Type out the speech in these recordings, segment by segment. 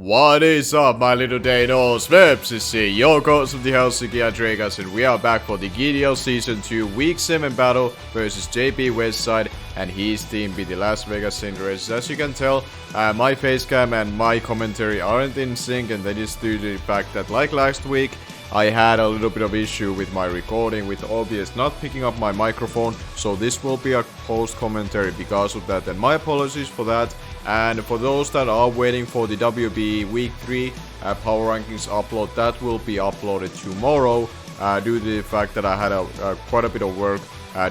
What is up, my little Deinos? Vepsis here, your coach of the Helsinki Hydreigons, and we are back for the GDL Season 2 Week 7 battle versus JBWestside and his team be the Las Vegas Cinderaces. As you can tell, my facecam and my commentary aren't in sync, and that is due to the fact that, like last week, I had a little bit of issue with my recording with OBS not picking up my microphone, so this will be a post commentary because of that, and my apologies for that. And for those that are waiting for the WB Week 3 Power Rankings upload, that will be uploaded tomorrow due to the fact that I had quite a bit of work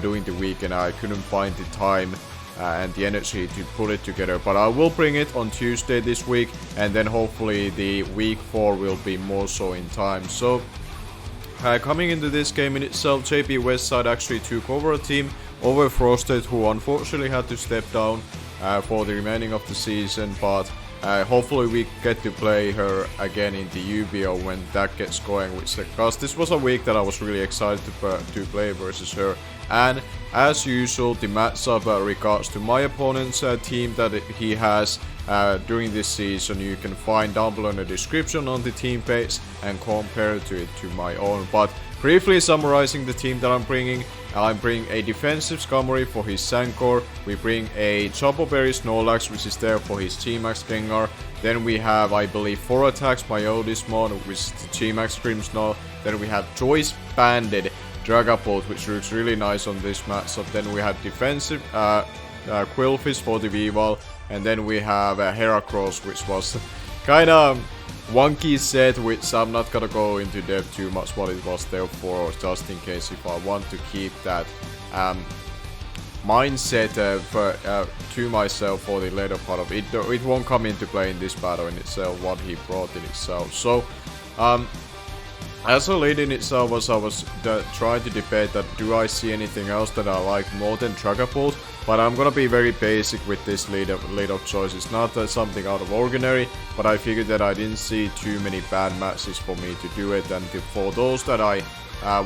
during the week and I couldn't find the time and the energy to put it together. But I will bring it on Tuesday this week, and then hopefully the Week 4 will be more so in time. So coming into this game in itself, JBWestside actually took over a team over Frosted, who unfortunately had to step down for the remaining of the season, but hopefully we get to play her again in the UBO when that gets going, because this was a week that I was really excited to play versus her. And as usual, the matchup regards to my opponent's team that he has during this season, you can find down below in the description on the team page and compare it to my own. But briefly summarizing the team that I'm bringing a defensive Scummery for his Sancor, we bring a Chopoberry Snorlax, which is there for his Gmax Gengar. Then we have, I believe, 4 attacks my Oldismon, which is the Gmax Grimmsnarl. Then we have Choice Banded Dragapult, which looks really nice on this matchup. Then we have defensive Quillfish for the Weavile. And then we have Heracross, which was kind of wonky set, which I'm not gonna go into depth too much what it was there for, just in case if I want to keep that mindset to myself for the later part of it. It won't come into play in this battle in itself, what he brought in itself. So as a lead in itself, I was trying to debate that do I see anything else that I like more than Dragapult, but I'm gonna be very basic with this lead of choice. It's not something out of ordinary, but I figured that I didn't see too many bad matches for me to do it, and for those that I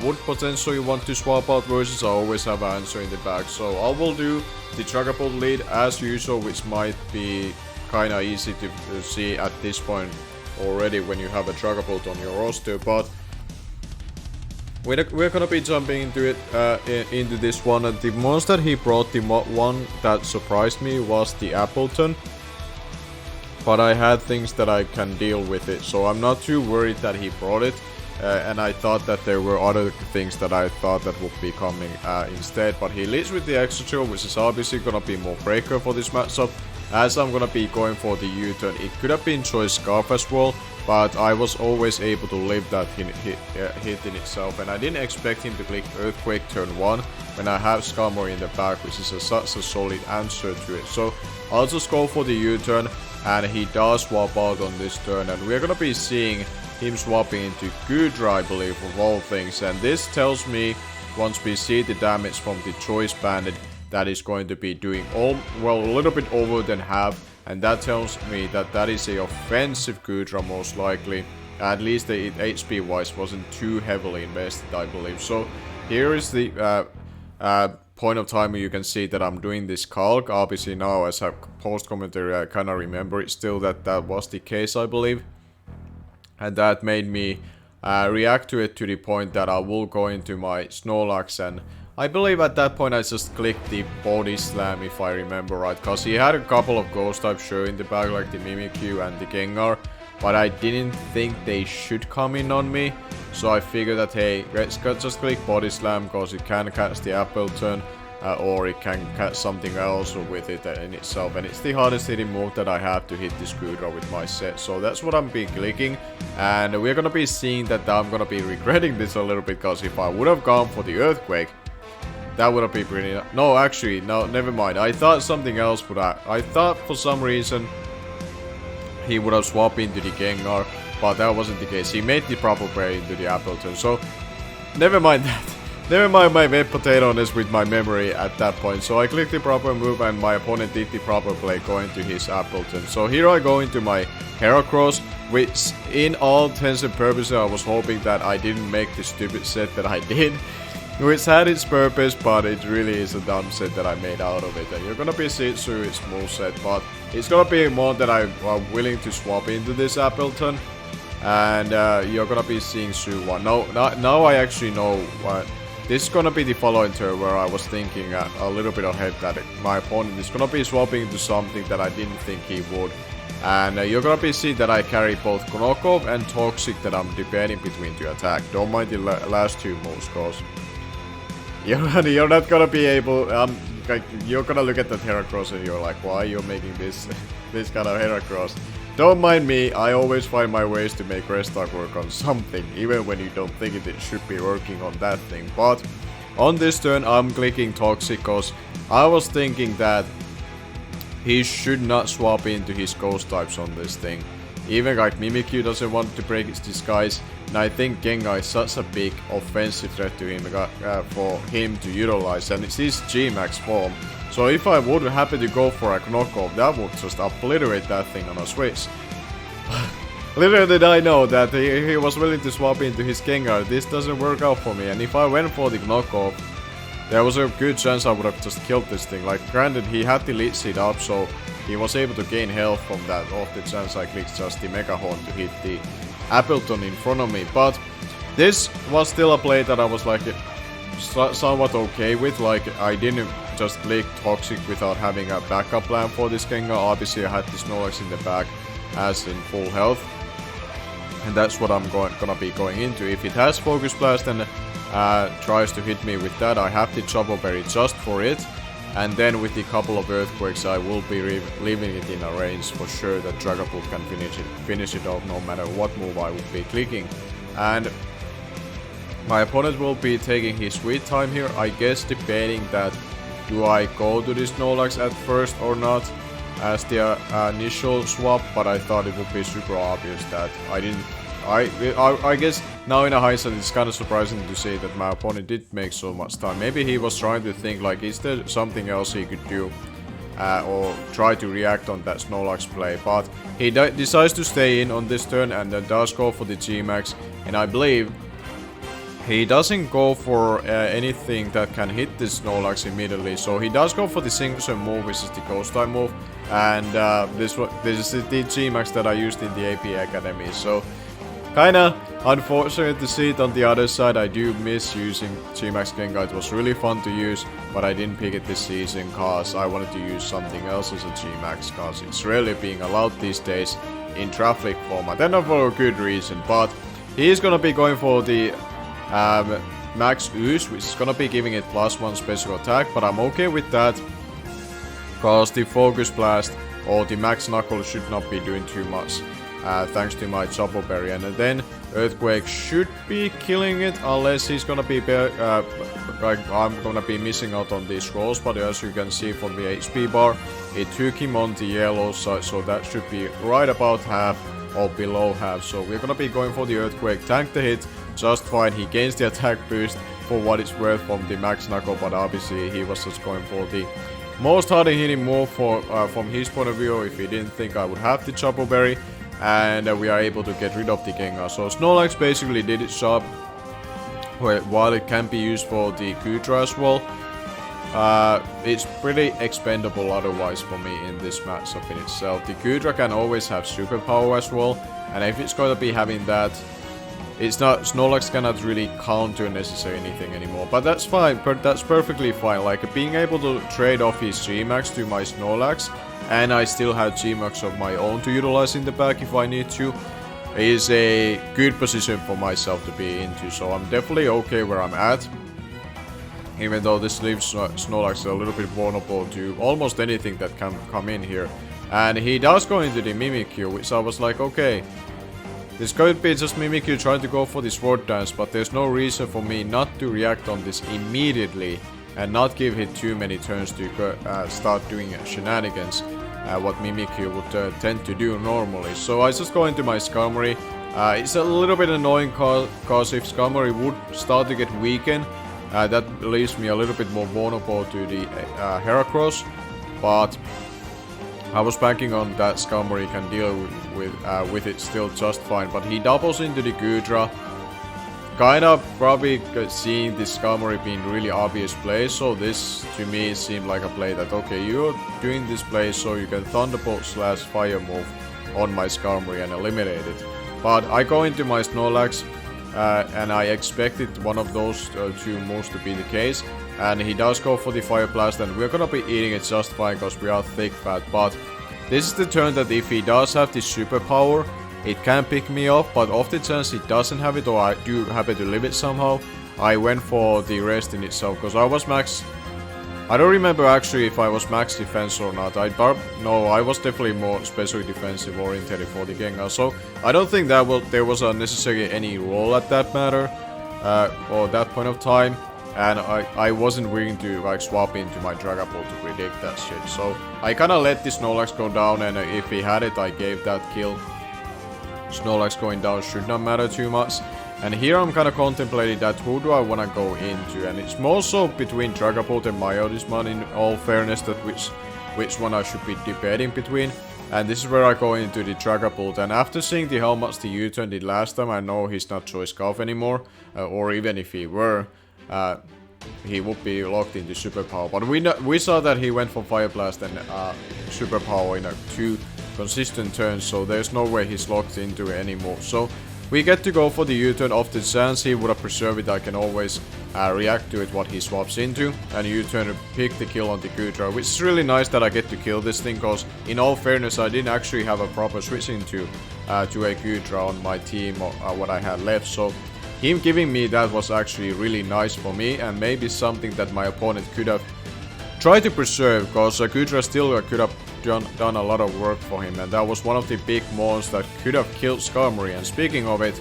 would potentially want to swap out versus, I always have an answer in the back. So I will do the Dragapult lead as usual, which might be kinda easy to see at this point already when you have a Dragapult on your roster, but we're gonna be jumping into it into this one. And the most that he brought, the one that surprised me was the Appleton, but I had things that I can deal with it, so I'm not too worried that he brought it. And I thought that there were other things that I thought that would be coming instead, but he leads with the Exegil, which is obviously gonna be more breaker for this matchup, as I'm gonna be going for the U-turn. It could have been Choice Scarf as well, but I was always able to live that hit in itself, and I didn't expect him to click Earthquake turn 1 when I have Scummery in the back, which is such a solid answer to it. So I'll just go for the U-turn, and he does swap out on this turn, and we're gonna be seeing him swapping into Goodra, I believe, of all things. And this tells me, once we see the damage from the Choice Bandit, that is going to be doing a little bit over than half, and that tells me that that is a offensive Goodra most likely. At least the HP wise wasn't too heavily invested, I believe. So here is the point of time where you can see that I'm doing this calc. Obviously now as a post commentary I kinda remember it still that was the case, I believe. And that made me react to it to the point that I will go into my Snorlax, and I believe at that point I just clicked the Body Slam if I remember right, because he had a couple of Ghost types show in the back like the Mimikyu and the Gengar, but I didn't think they should come in on me, so I figured that hey, let's just click Body Slam because it can catch the Appleton or it can catch something else with it in itself, and it's the hardest hitting move that I have to hit this Goodra with my set, so that's what I'm be clicking. And we're gonna be seeing that I'm gonna be regretting this a little bit, because if I would have gone for the Earthquake, that would have been pretty... No, actually, no, never mind. I thought something else, but I thought for some reason he would have swapped into the Gengar, but that wasn't the case. He made the proper play into the Appleton, so never mind that. Never mind my wet potato-ness with my memory at that point. So I clicked the proper move and my opponent did the proper play going to his Appleton. So here I go into my Heracross, which in all intents and purposes I was hoping that I didn't make the stupid set that I did. which had its purpose, but it really is a dumb set that I made out of it. And you're gonna be seeing through its small set, but it's gonna be more that I'm willing to swap into this Appleton. And you're gonna be seeing through one. Now I actually know what. This is gonna be the following turn where I was thinking a little bit ahead that my opponent is gonna be swapping into something that I didn't think he would. And you're gonna be seeing that I carry both knockoff and toxic that I'm debating between to attack. Don't mind the last two moves, cause you're not gonna be able. Like, you're gonna look at that Heracross and you're like, why you're making this this kind of Heracross? Don't mind me, I always find my ways to make Restark work on something, even when you don't think it should be working on that thing. But on this turn, I'm clicking Toxic because I was thinking that he should not swap into his Ghost types on this thing. Even like Mimikyu doesn't want to break its disguise, and I think Gengar is such a big offensive threat to him for him to utilize, and it's his Gmax form. So if I would happen to go for a knockoff, that would just obliterate that thing on a switch. Little did I know that he was willing to swap into his Gengar. This doesn't work out for me, and if I went for the knockoff, there was a good chance I would have just killed this thing. Like, granted, he had the lead seed up, so he was able to gain health from that off the chance I clicked just the Mega Horn to hit the Appleton in front of me. But this was still a play that I was like somewhat okay with. Like, I didn't just click Toxic without having a backup plan for this Gengar. Obviously, I had the Snorlax in the back as in full health, and that's what I'm gonna be going into. If it has Focus Blast and tries to hit me with that, I have the Chopo Berry just for it, and then with the couple of Earthquakes I will be leaving it in a range for sure that Dragapult can finish it off no matter what move I would be clicking. And my opponent will be taking his sweet time here, I guess debating that do I go to this Snorlax at first or not as the initial swap, but I thought it would be super obvious that I didn't. I guess now in a hindsight it's kind of surprising to say that my opponent did make so much time. Maybe he was trying to think like, is there something else he could do or try to react on that Snorlax play, but he decides to stay in on this turn and does go for the Gmax, and I believe he doesn't go for anything that can hit this Snorlax immediately, so he does go for the signature move, which is the Ghost type move, and this is the Gmax that I used in the AP Academy. So kinda unfortunate to see it on the other side. I do miss using Gmax Gengar. It was really fun to use, but I didn't pick it this season cause I wanted to use something else as a Gmax, cause it's rarely being allowed these days in Traffic format, and not for a good reason. But he's gonna be going for the Max Ooze, which is gonna be giving it +1 special attack, but I'm okay with that cause the Focus Blast or the Max Knuckle should not be doing too much. Thanks to my Chopo Berry, and then Earthquake should be killing it unless he's gonna be like I'm gonna be missing out on these rolls, but as you can see from the HP bar, it took him on the yellow side, so that should be right about half or below half. So we're gonna be going for the Earthquake, tank the hit just fine. He gains the attack boost for what it's worth from the Max Knuckle, but obviously he was just going for the most hard hitting move from his point of view if he didn't think I would have the Chopo Berry. And we are able to get rid of the Gengar. So Snorlax basically did its job, while it can be used for the Kudra as well. It's pretty expendable otherwise for me in this matchup in itself. The Kudra can always have superpower as well, and if it's going to be having that, it's not, Snorlax cannot really counter necessarily anything anymore. But that's fine, that's perfectly fine. Like being able to trade off his Gmax to my Snorlax, and I still have Gmax of my own to utilize in the back if I need to, is a good position for myself to be into. So I'm definitely okay where I'm at, even though this leaves Snorlax a little bit vulnerable to almost anything that can come in here. And he does go into the Mimikyu, which I was like, okay, this could be just Mimikyu trying to go for the Sword Dance, but there's no reason for me not to react on this immediately and not give it too many turns to start doing shenanigans, what Mimikyu would tend to do normally. So I just go into my Skarmory. It's a little bit annoying cause if Skarmory would start to get weakened, that leaves me a little bit more vulnerable to the Heracross, but I was banking on that Skarmory can deal with it still just fine. But he doubles into the Kudra, kind of probably seeing this Skarmory being really obvious play, so this to me seemed like a play that, okay, you're doing this play so you can Thunderbolt slash Fire move on my Skarmory and eliminate it. But I go into my Snorlax and I expected one of those two moves to be the case, and he does go for the Fire Blast, and we're gonna be eating it just fine because we are thick fat. But this is the turn that if he does have this superpower, it can pick me off, but off the chance he doesn't have it, or I do happen to live it somehow, I went for the rest in itself, because I was max... I don't remember actually if I was max defense or not. No, I was definitely more special defensive oriented for the Gengar, so I don't think that there was necessarily any role at that matter, or that point of time, and I wasn't willing to like swap into my Dragapult to predict that shit, so I kinda let this Snorlax go down, and if he had it, I gave that kill. Snorlax going down should not matter too much. And here I'm kind of contemplating that who do I want to go into, and it's more so between Dragapult and Myodismon in all fairness, that which one I should be debating between. And this is where I go into the Dragapult, and after seeing how much the U-turn did last time, I know he's not Choice Scarf anymore, or even if he were, he would be locked into Superpower. But we saw that he went for Fire Blast and Superpower in 2 consistent turns, so there's no way he's locked into it anymore. So we get to go for the U-turn. Off the chance he would have preserved it, I can always react to it what he swaps into, and U-turn pick the kill on the Goodra, which is really nice that I get to kill this thing, because in all fairness I didn't actually have a proper switch into to a Goodra on my team, or what I had left, so him giving me that was actually really nice for me, and maybe something that my opponent could have tried to preserve, because Goodra still could have done a lot of work for him, and that was one of the big monsters that could have killed Skarmory. And speaking of it,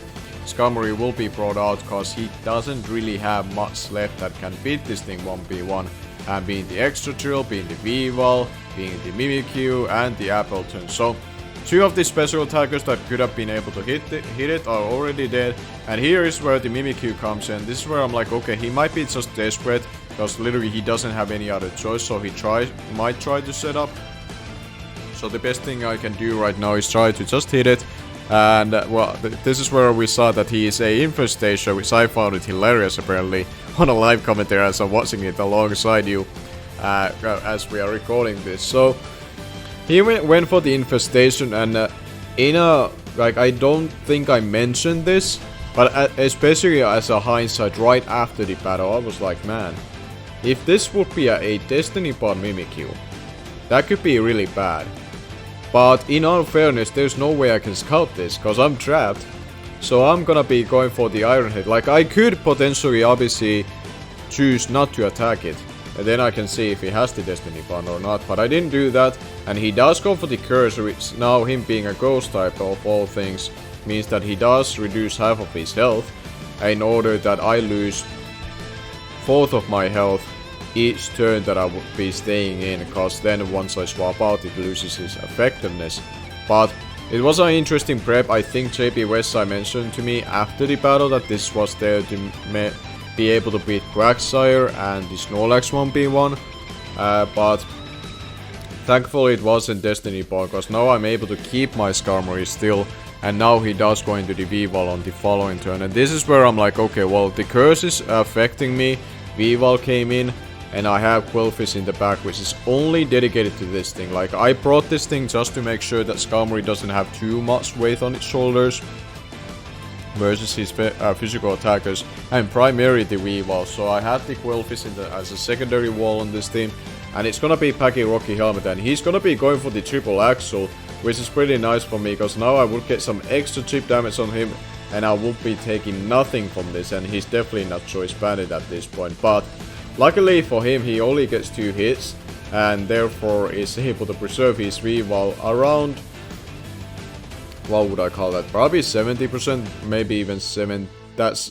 Skarmory will be brought out because he doesn't really have much left that can beat this thing 1v1, and being the Extra Drill, being the V-Wall, being the Mimikyu and the Appleton. So 2 of the special attackers that could have been able to hit it are already dead, and here is where the Mimikyu comes in. This is where I'm like, okay, he might be just desperate, because literally he doesn't have any other choice, so he might try to set up. So the best thing I can do right now is try to just hit it, and well, this is where we saw that he is a Infestation, which I found it hilarious apparently on a live commentary as I'm watching it alongside you as we are recording this. So he went for the Infestation, and like, I don't think I mentioned this, but especially as a hindsight right after the battle, I was like, man, if this would be a Destiny Pod Mimikyu, that could be really bad. But in all fairness, there's no way I can scout this, because I'm trapped. So I'm gonna be going for the Iron Head. Like, I could potentially obviously choose not to attack it, and then I can see if he has the Destiny Bond or not, but I didn't do that. And he does go for the Curse, which now, him being a Ghost type of all things, means that he does reduce half of his health, in order that I lose 1/4 of my health each turn that I would be staying in, because then once I swap out it loses its effectiveness. But it was an interesting prep. I think JBWestside mentioned to me after the battle that this was there to be able to beat Quagsire and the Snorlax 1v1, but thankfully it wasn't Destiny Ball, because now I'm able to keep my Skarmory still, and now he does go into the V-Wall on the following turn. And this is where I'm like, okay, well, the curse is affecting me, V-Wall came in, and I have Qwilfish in the back, which is only dedicated to this thing. Like, I brought this thing just to make sure that Skarmory doesn't have too much weight on its shoulders versus his physical attackers, and primarily the V-Wall. So I had the Qwilfish as a secondary wall on this team, and it's gonna be Paki Rocky Helmet, and he's gonna be going for the triple axle, which is pretty nice for me, because now I would get some extra chip damage on him, and I would be taking nothing from this, and he's definitely not Choice Bandit at this point. But luckily for him, he only gets 2 hits, and therefore is able to preserve his V-Wall around, what would I call that, probably 70%, maybe even 7, that's,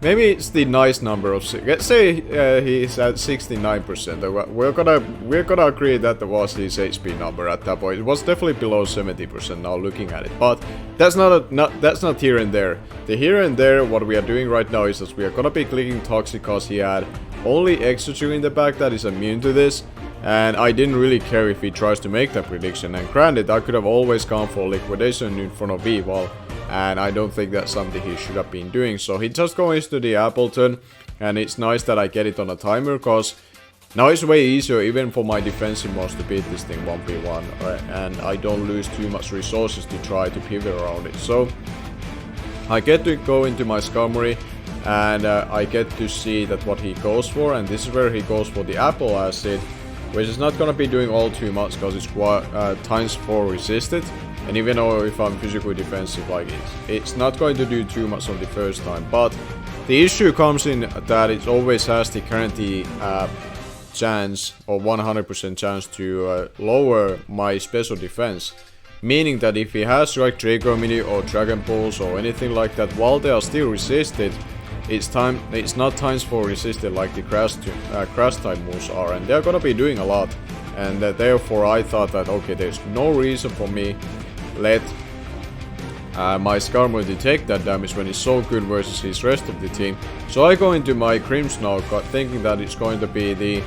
maybe it's the nice number of, let's say he's at 69%, we're gonna agree that that was his HP number at that point. It was definitely below 70% now looking at it, but that's not here and there. The here and there, what we are doing right now is that we are gonna be clicking Toxic, because he had only Extra in the back that is immune to this, and I didn't really care if he tries to make that prediction. And granted, I could have always gone for Liquidation in front of V-Wall, and I don't think that's something he should have been doing. So he just goes to the Appleton, and it's nice that I get it on a timer, because now it's way easier even for my defensive mods to beat this thing 1v1, and I don't lose too much resources to try to pivot around it. So I get to go into my Skarmory, and I get to see that what he goes for, and this is where he goes for the Apple Acid, which is not gonna be doing all too much because it's ×4 resisted, and even though if I'm physically defensive, like it's not going to do too much on the first time. But the issue comes in that it always has the guarantee chance, or 100% chance to lower my special defense. Meaning that if he has like Draco Mini or Dragon Balls or anything like that, while they are still resisted, it's not ×4 resisted like the grass type moves are, and they're gonna be doing a lot. And therefore I thought that okay, there's no reason for me let my Skarmory to take that damage when it's so good versus his rest of the team. So I go into my Grimmsnarl thinking that it's going to be the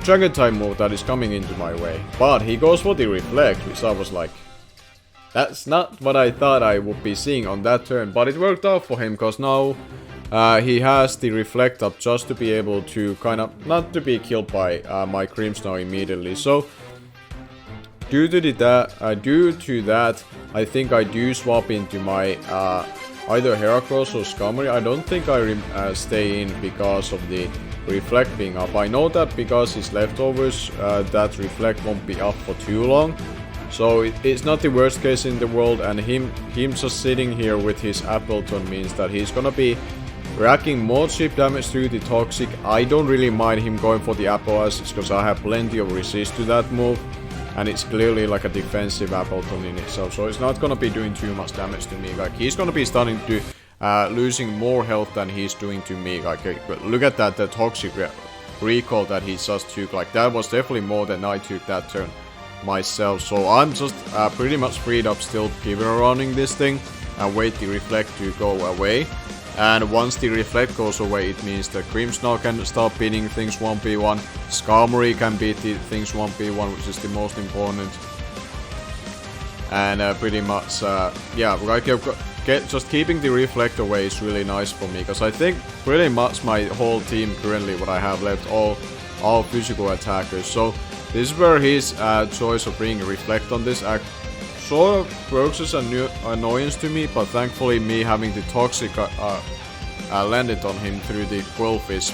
Dragon type move that is coming into my way. But he goes for the Reflect, which I was like, that's not what I thought I would be seeing on that turn, but it worked out for him, because now he has the Reflect up just to be able to kind of not to be killed by my Grimmsnarl immediately. So due to that, I think I do swap into my either Heracross or Skarmory. I don't think I stay in because of the Reflect being up. I know that because his leftovers, that Reflect won't be up for too long. So it's not the worst case in the world, and him just sitting here with his Appleton means that he's gonna be racking more chip damage through the Toxic. I don't really mind him going for the Apple Acids because I have plenty of resist to that move, and it's clearly like a defensive Appleton in itself, so it's not gonna be doing too much damage to me. Like he's gonna be starting to losing more health than he's doing to me. Like look at that, the Toxic recall that he just took. Like that was definitely more than I took that turn myself. So I'm just pretty much freed up, still pivot arounding this thing and wait the Reflect to go away. And once the Reflect goes away, it means that Grimmsnarl can start beating things 1v1, Skarmory can beat the things 1v1, which is the most important. And pretty much, yeah, like just keeping the Reflect away is really nice for me, because I think pretty much my whole team currently, what I have left, all physical attackers. So this is where his choice of bringing a Reflect on this sort of works as an annoyance to me, but thankfully me having the Toxic landed on him through the Quillfish,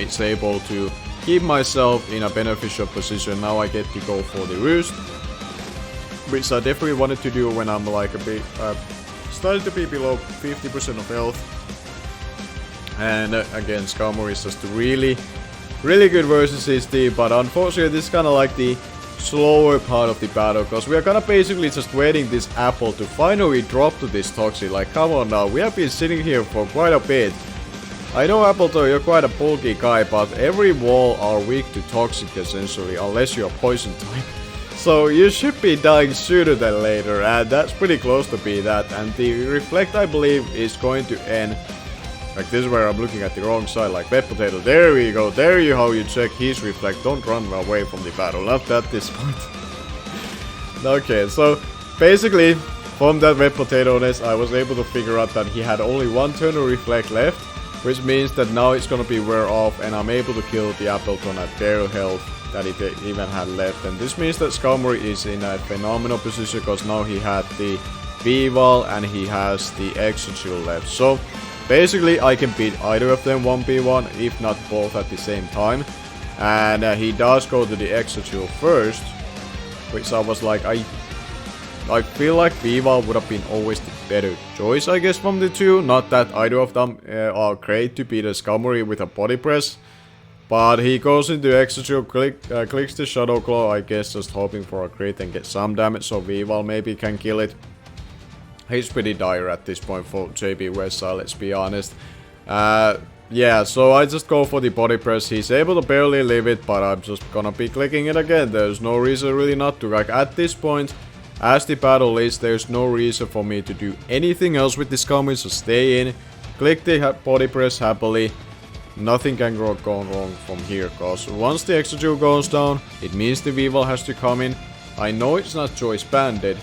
it's able to keep myself in a beneficial position. Now I get to go for the Roost, which I definitely wanted to do when I'm like a bit starting to be below 50% of health. And again, Skarmory is just really good versus his team, but unfortunately this is kind of like the slower part of the battle, because we are kind of basically just waiting this Apple to finally drop to this Toxic. Like come on now, we have been sitting here for quite a bit. I know Appleton, you're quite a bulky guy, but every wall are weak to Toxic essentially, unless you're Poison type. So you should be dying sooner than later, and that's pretty close to be that. And the Reflect, I believe, is going to end. Like this is where I'm looking at the wrong side, like Wet Potato. There we go, there you how you check his Reflect. Don't run away from the battle, not at this point. Okay, so basically from that Wet Potato nest, I was able to figure out that he had only one turn of Reflect left, which means that now it's gonna be wear off, and I'm able to kill the Appleton at bare health that it even had left. And this means that Skarmory is in a phenomenal position, because now he had the V-Wall and he has the Exeggutor left. So basically I can beat either of them 1v1, if not both at the same time. And he does go to the Exeggutor first, which I was like, I feel like V-Wall would have been always the better choice, I guess, from the two. Not that either of them are great to beat a Skarmory with a body press. But he goes into Exeggutor, clicks the Shadow Claw, I guess just hoping for a crit and get some damage, so V-Wall maybe can kill it. He's pretty dire at this point for JBWestside, let's be honest. Yeah, so I just go for the body press. He's able to barely live it, but I'm just gonna be clicking it again. There's no reason really not to. Like at this point, as the battle is, there's no reason for me to do anything else with this Skarmory, so stay in, click the body press happily. Nothing can go wrong from here, cause once the Exeggutor goes down, it means the V-Wall has to come in. I know it's not choice banded,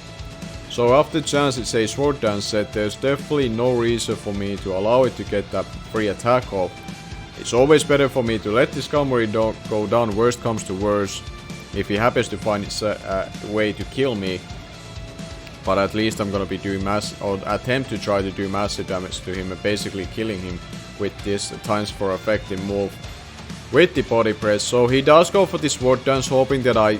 So after chance it's a sword dance set, there's definitely no reason for me to allow it to get that free attack off. It's always better for me to let this Gamori go down, worst comes to worst, if he happens to find a way to kill me. But at least I'm gonna be doing or attempt to try to do massive damage to him and basically killing him with this times 4 effective move with the body press. So he does go for this sword dance, hoping that I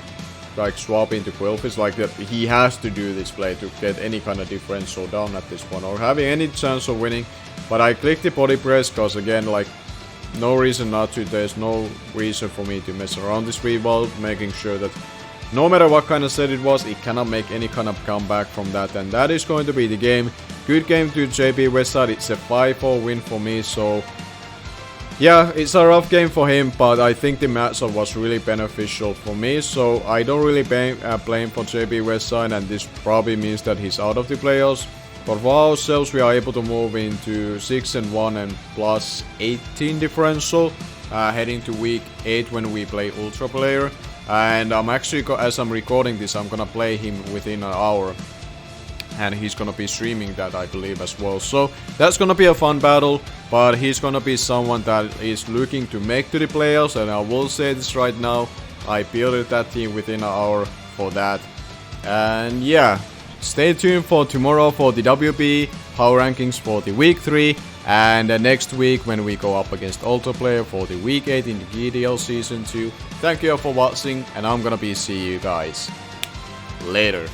like swap into Quillfish, like that he has to do this play to get any kind of differential down at this point or having any chance of winning. But I click the body press because again, like, no reason not to. There's no reason for me to mess around this revolve, making sure that no matter what kind of set it was, it cannot make any kind of comeback from that, and that is going to be the game. Good game to JBWestside. It's a 5-4 win for me, so yeah, it's a rough game for him, but I think the matchup was really beneficial for me, so I don't really blame for JBWestside, and this probably means that he's out of the playoffs. But for ourselves, we are able to move into 6-1 and plus 18 differential, heading to week 8 when we play Ultra Player. And I'm actually, as I'm recording this, I'm gonna play him within an hour. And he's gonna be streaming that, I believe, as well. So that's gonna be a fun battle, but he's gonna be someone that is looking to make to the playoffs. And I will say this right now, I built that team within an hour for that. And yeah, stay tuned for tomorrow for the WB power rankings for the week 3. And next week when we go up against Ultra Player for the week 8 in the GDL season 2. Thank you all for watching, and I'm gonna be see you guys later.